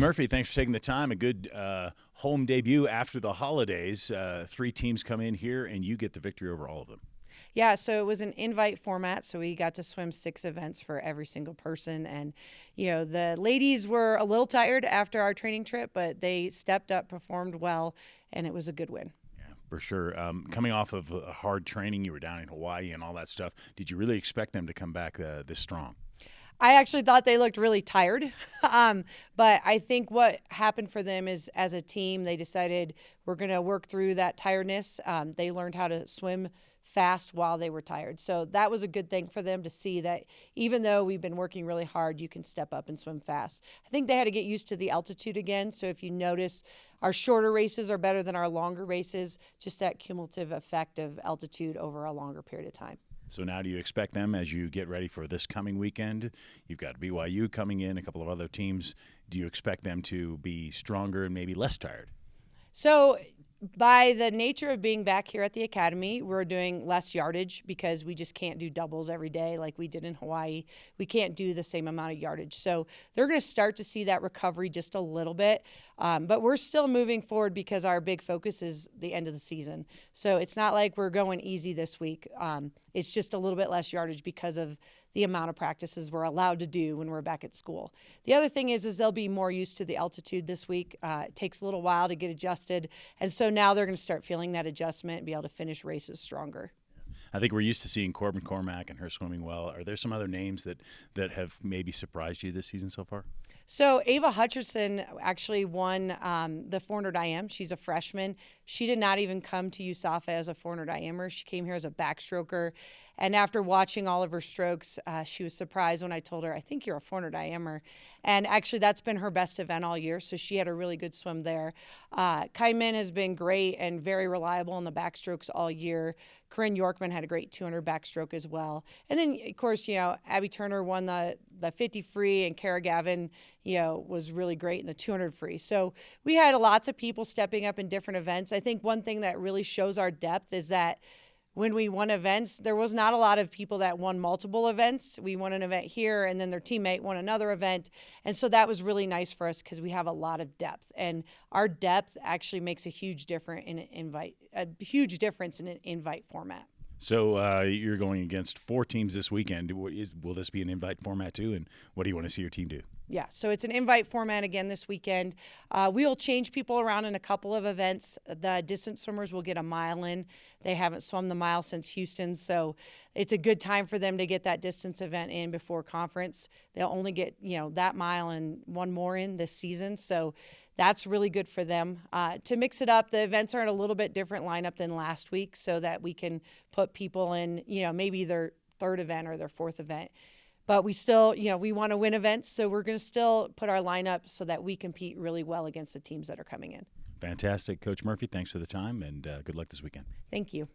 Murphy, thanks for taking the time. A good home debut after the holidays. 3 teams come in here, and you get the victory over all of them. Yeah, so it was an invite format, so we got to swim 6 events for every single person. And, the ladies were a little tired after our training trip, but they stepped up, performed well, and it was a good win. Yeah, for sure. Coming off of a hard training, you were down in Hawaii and all that stuff. Did you really expect them to come back this strong? I actually thought they looked really tired, but I think what happened for them is, as a team, they decided we're going to work through that tiredness. They learned how to swim fast while they were tired. So that was a good thing for them to see that even though we've been working really hard, you can step up and swim fast. I think they had to get used to the altitude again. So if you notice, our shorter races are better than our longer races, just that cumulative effect of altitude over a longer period of time. So now do you expect them, as you get ready for this coming weekend, you've got BYU coming in, a couple of other teams, do you expect them to be stronger and maybe less tired? So by the nature of being back here at the academy, we're doing less yardage because we just can't do doubles every day like we did in Hawaii. We can't do the same amount of yardage. So they're going to start to see that recovery just a little bit. But we're still moving forward because our big focus is the end of the season. So it's not like we're going easy this week. It's just a little bit less yardage because of the amount of practices we're allowed to do when we're back at school. The other thing is they'll be more used to the altitude this week. It takes a little while to get adjusted. And so now they're going to start feeling that adjustment and be able to finish races stronger. I think we're used to seeing Corbin Cormack and her swimming well. Are there some other names that have maybe surprised you this season so far? So Ava Hutcherson actually won the 400 IM. She's a freshman. She did not even come to USAFA as a 400 IMer. She came here as a backstroker. And after watching all of her strokes, she was surprised when I told her, I think you're a 400 IMer. And actually, that's been her best event all year, so she had a really good swim there. Kai Min has been great and very reliable in the backstrokes all year. Corinne Yorkman had a great 200 backstroke as well. And then, of course, Abby Turner won the 50 free, and Kara Gavin, was really great in the 200 free. So we had lots of people stepping up in different events. I think one thing that really shows our depth is that when we won events, there was not a lot of people that won multiple events. We won an event here, and then their teammate won another event. And so that was really nice for us because we have a lot of depth. And our depth actually makes a huge difference in an invite format. So you're going against 4 teams this weekend. Will this be an invite format too? And what do you want to see your team do? Yeah, so it's an invite format again this weekend. We'll change people around in a couple of events. The distance swimmers will get a mile in. They haven't swum the mile since Houston, so it's a good time for them to get that distance event in before conference. They'll only get, that mile and one more in this season, so that's really good for them. To mix it up, the events are in a little bit different lineup than last week so that we can put people in, maybe their 3rd event or their 4th event. But we still, we want to win events, so we're going to still put our lineup so that we compete really well against the teams that are coming in. Fantastic. Coach Murphy, thanks for the time, and good luck this weekend. Thank you.